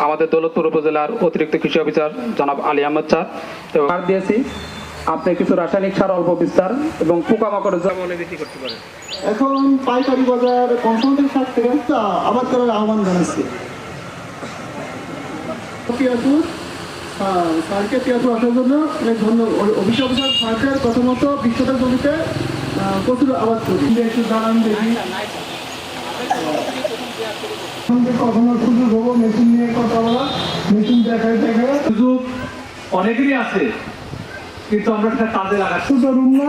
আমাদের দৌলতপুর উপজেলার অতিরিক্ত কৃষি অফিসার জনাব আলী আহমদ স্যার এবং সার দিয়েছি। আপনি কিছু রাসায়নিক সার অল্প বিস্তার এবং পোকামাকড়ের জন্য বিক্রি করতে পারেন। এখন পাইকারি বাজার কনসালটেন্ট সার থেকে আবাদ করার আহ্বান জানাচ্ছি। স্যারকে তিয়াতুর আসার জন্য অনেক ধন্যবাদ। অফিস অফিসার সরকার প্রথমত বিশ্বটার জমিতে প্রচুর আবাদ করি। একটু দাঁড়ান দেখি কখনো সুযোগ হবো মেশিন নিয়ে কথা বলা, মেশিন দেখায় দেখায় সুযোগ অনেকেরই আছে, কিন্তু আমরা সেটা কাজে লাগাচ্ছি ধরুন না,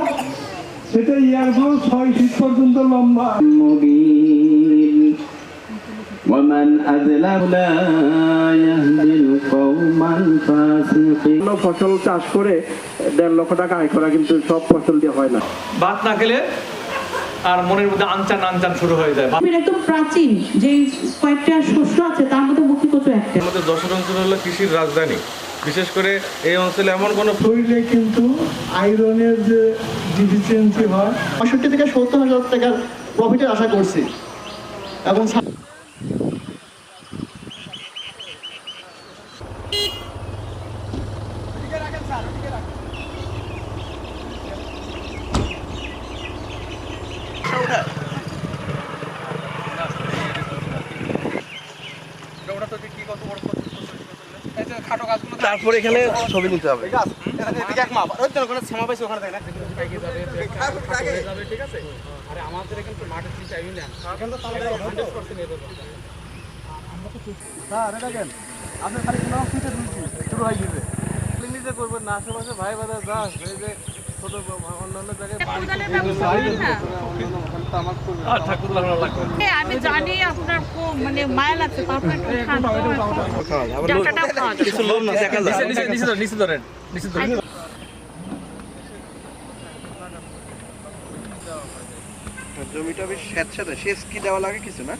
সেটা ইয়ারগুলো 6 ফিট পর্যন্ত লম্বা। ومن أظلم لا يهدي القوم الفاسقين ফসল চাষ করে 1.5 লক্ষ টাকা আয় করা, কিন্তু সব ফসল দিয়ে হয় না। ভাত না খেলে আর মনের মধ্যে আনচান আনচান শুরু হয়ে যায়। একদম প্রাচীন যে কয়েকটা শস্য আছে তার মধ্যে মুখ্য কচু একটা। আমাদের যশোর অঞ্চল হলো কৃষির রাজধানী। বিশেষ করে এই অঞ্চলে এমন কোনো শরীরে কিন্তু আয়রনের যে ডিফিসিয়েন্সি হয়, 65 থেকে 70 হাজার টাকার প্রফিটের আশা করছি। এবং তারপর এখানে ছবি নিতে হবে। নিজে করবেন না, আশেপাশে ভাই বাদা যা এই যে ছোট অন্যান্য জায়গায় আমি জানি আপনার মানে মায়া লাগছে, তারপর একটু কিছু লোক না দেখা যায়। নিচে ধরেন, নিচে ধরেন। জমিটা বেশ স্যাঁতস্যাঁতে, সেচ কি দেওয়া লাগে কিছু না?